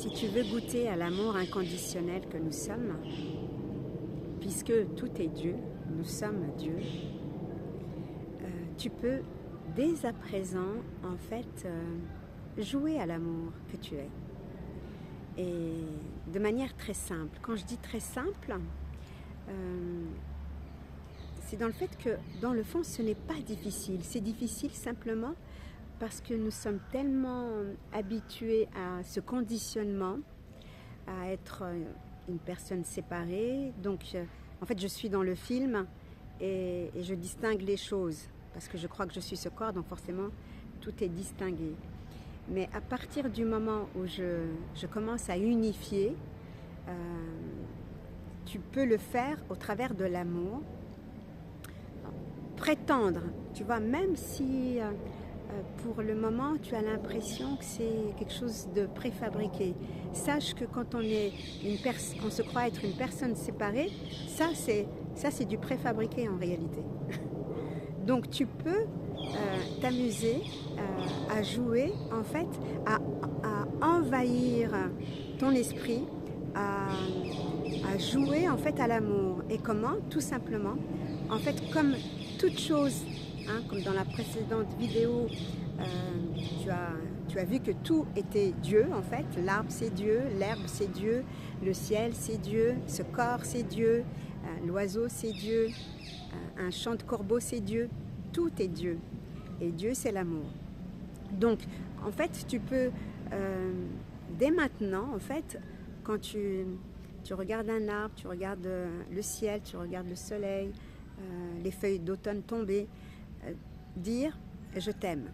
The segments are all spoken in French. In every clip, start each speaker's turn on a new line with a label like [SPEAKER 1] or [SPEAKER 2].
[SPEAKER 1] si tu veux goûter à l'amour inconditionnel que nous sommes, puisque tout est Dieu, nous sommes Dieu, tu peux dès à présent en fait jouer à l'amour que tu es. Et de manière très simple. Quand je dis très simple, c'est dans le fait que dans le fond ce n'est pas difficile. C'est difficile simplement parce que nous sommes tellement habitués à ce conditionnement, à être une personne séparée. Donc, en fait, je suis dans le film et je distingue les choses parce que je crois que je suis ce corps, donc forcément, tout est distingué. Mais à partir du moment où je commence à unifier, tu peux le faire au travers de l'amour. Prétendre, tu vois, même si... pour le moment, tu as l'impression que c'est quelque chose de préfabriqué. Sache que quand on se croit être une personne séparée, ça c'est du préfabriqué en réalité. Donc tu peux t'amuser à jouer, en fait, à envahir ton esprit, à jouer en fait à l'amour. Et comment? Tout simplement, en fait, comme toute chose. Comme dans la précédente vidéo, tu as vu que tout était Dieu en fait. L'arbre c'est Dieu, l'herbe c'est Dieu, le ciel c'est Dieu, ce corps c'est Dieu, l'oiseau c'est Dieu, un chant de corbeau c'est Dieu. Tout est Dieu. Et Dieu c'est l'amour. Donc en fait tu peux dès maintenant en fait quand tu regardes un arbre, tu regardes le ciel, tu regardes le soleil, les feuilles d'automne tomber, dire je t'aime,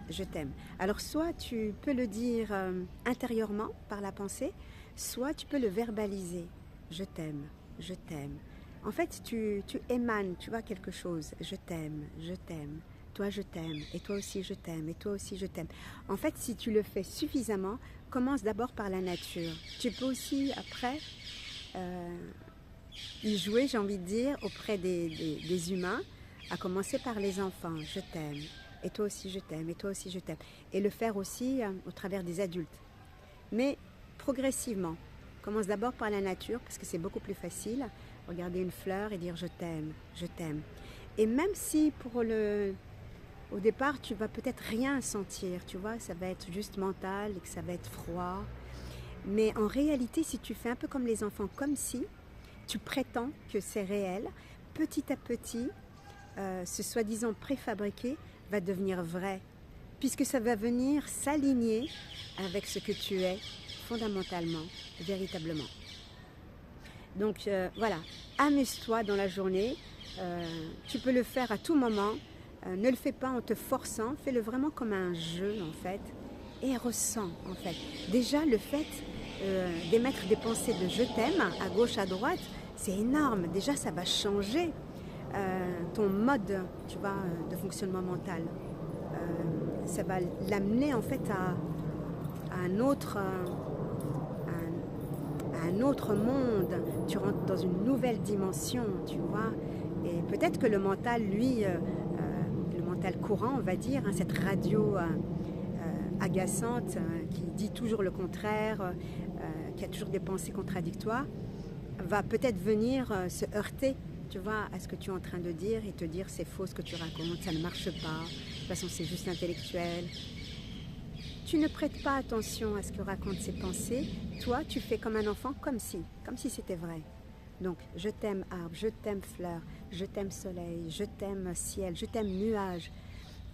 [SPEAKER 1] je t'aime. Alors soit tu peux le dire intérieurement par la pensée, soit tu peux le verbaliser, je t'aime, je t'aime. En fait tu émanes, tu vois, quelque chose, je t'aime, toi je t'aime, et toi aussi je t'aime, et toi aussi je t'aime. En fait si tu le fais suffisamment, commence d'abord par la nature. Tu peux aussi après y jouer, j'ai envie de dire, auprès des humains, à commencer par les enfants, je t'aime, et toi aussi je t'aime, et toi aussi je t'aime. Et le faire aussi au travers des adultes. Mais progressivement, commence d'abord par la nature, parce que c'est beaucoup plus facile. Regarder une fleur et dire je t'aime, je t'aime. Et même si au départ tu vas peut-être rien sentir, tu vois, ça va être juste mental, et que ça va être froid. Mais en réalité, si tu fais un peu comme les enfants, comme si tu prétends que c'est réel, petit à petit, ce soi-disant préfabriqué va devenir vrai, puisque ça va venir s'aligner avec ce que tu es fondamentalement, véritablement. Donc voilà, amuse-toi dans la journée, tu peux le faire à tout moment, ne le fais pas en te forçant, fais-le vraiment comme un jeu en fait, et ressens en fait. Déjà le fait d'émettre des pensées de je t'aime à gauche, à droite, c'est énorme, déjà ça va changer ton mode, tu vois, de fonctionnement mental. Ça va l'amener en fait à un autre monde. Tu rentres dans une nouvelle dimension, tu vois. Et peut-être que le mental, lui, le mental courant, on va dire, cette radio agaçante qui dit toujours le contraire, qui a toujours des pensées contradictoires, va peut-être venir se heurter, tu vois, à ce que tu es en train de dire et te dire c'est faux ce que tu racontes, ça ne marche pas, de toute façon c'est juste intellectuel. Tu ne prêtes pas attention à ce que racontent ces pensées, toi tu fais comme un enfant, comme si c'était vrai. Donc je t'aime arbre, je t'aime fleur, je t'aime soleil, je t'aime ciel, je t'aime nuage,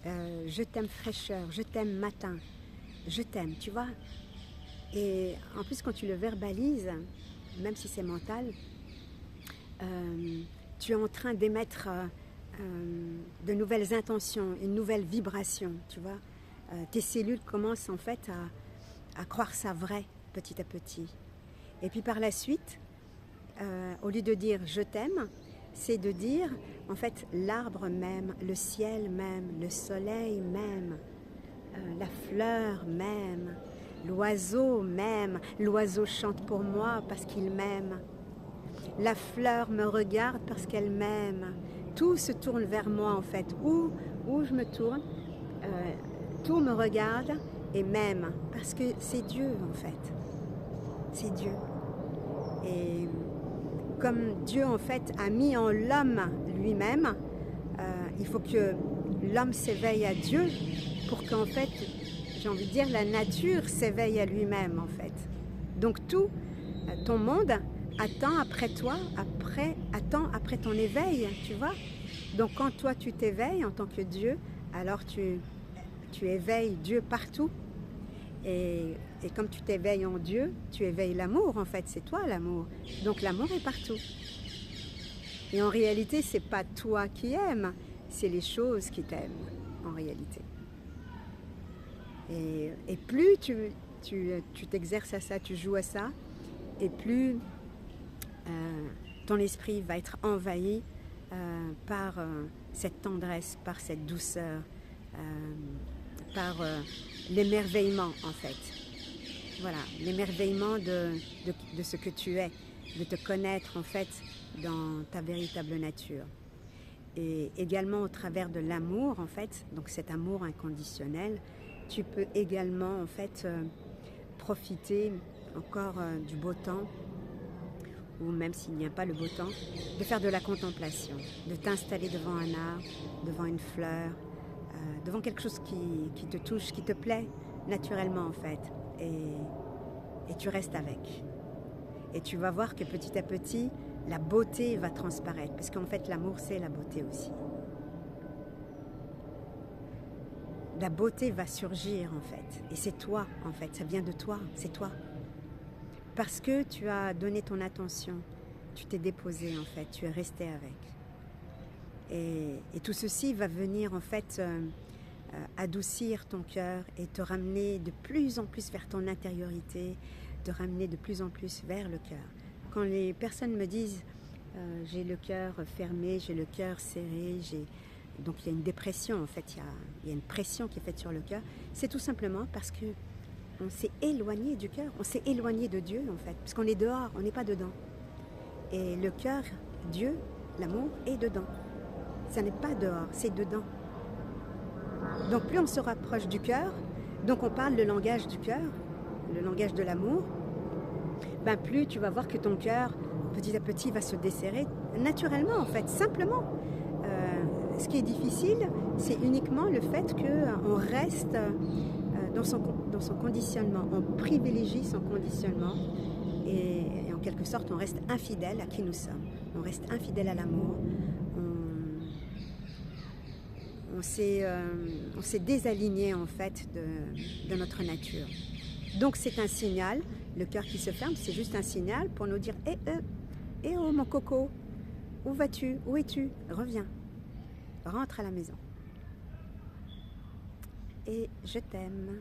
[SPEAKER 1] je t'aime fraîcheur, je t'aime matin, je t'aime, tu vois. Et en plus quand tu le verbalises, même si c'est mental, tu es en train d'émettre de nouvelles intentions, une nouvelle vibration, tu vois. Tes cellules commencent en fait à croire ça vrai petit à petit. Et puis par la suite, au lieu de dire je t'aime, c'est de dire en fait l'arbre m'aime, le ciel m'aime, le soleil m'aime, la fleur m'aime, l'oiseau m'aime, l'oiseau chante pour moi parce qu'il m'aime. La fleur me regarde parce qu'elle m'aime. Tout se tourne vers moi en fait. Où je me tourne, tout me regarde et m'aime, parce que c'est Dieu en fait. C'est Dieu. Et comme Dieu en fait a mis en l'homme lui-même, il faut que l'homme s'éveille à Dieu pour qu'en fait, j'ai envie de dire, la nature s'éveille à lui-même en fait. Donc tout, ton monde attend après toi, attend après ton éveil, tu vois. Donc quand toi tu t'éveilles en tant que Dieu, alors tu éveilles Dieu partout. Et comme tu t'éveilles en Dieu, tu éveilles l'amour en fait, c'est toi l'amour. Donc l'amour est partout. Et en réalité, c'est pas toi qui aimes, c'est les choses qui t'aiment en réalité. Et plus tu t'exerces à ça, tu joues à ça, et plus ton esprit va être envahi par cette tendresse, par cette douceur, par l'émerveillement en fait. Voilà, l'émerveillement de ce que tu es, de te connaître en fait dans ta véritable nature. Et également au travers de l'amour en fait, donc cet amour inconditionnel, tu peux également en fait profiter encore du beau temps, ou même s'il n'y a pas le beau temps, de faire de la contemplation, de t'installer devant un arbre, devant une fleur, devant quelque chose qui te touche, qui te plaît naturellement en fait, et tu restes avec. Et tu vas voir que petit à petit, la beauté va transparaître, parce qu'en fait l'amour c'est la beauté aussi. La beauté va surgir en fait, et c'est toi en fait, ça vient de toi, c'est toi. Parce que tu as donné ton attention, tu t'es déposé en fait, tu es resté avec. Et tout ceci va venir en fait adoucir ton cœur et te ramener de plus en plus vers ton intériorité, te ramener de plus en plus vers le cœur. Quand les personnes me disent j'ai le cœur fermé, j'ai le cœur serré, donc il y a une dépression en fait, il y a une pression qui est faite sur le cœur, c'est tout simplement parce que on s'est éloigné du cœur, on s'est éloigné de Dieu en fait, parce qu'on est dehors, on n'est pas dedans. Et le cœur, Dieu, l'amour est dedans. Ça n'est pas dehors, c'est dedans. Donc plus on se rapproche du cœur, donc on parle le langage du cœur, le langage de l'amour, ben plus tu vas voir que ton cœur, petit à petit, va se desserrer naturellement en fait, simplement. Ce qui est difficile, c'est uniquement le fait qu'on reste dans son conditionnement, on privilégie son conditionnement et en quelque sorte on reste infidèle à qui nous sommes, on reste infidèle à l'amour, on s'est désaligné en fait de notre nature. Donc c'est un signal, le cœur qui se ferme, c'est juste un signal pour nous dire eh oh mon coco, où vas-tu, où es-tu, reviens, rentre à la maison. Et je t'aime.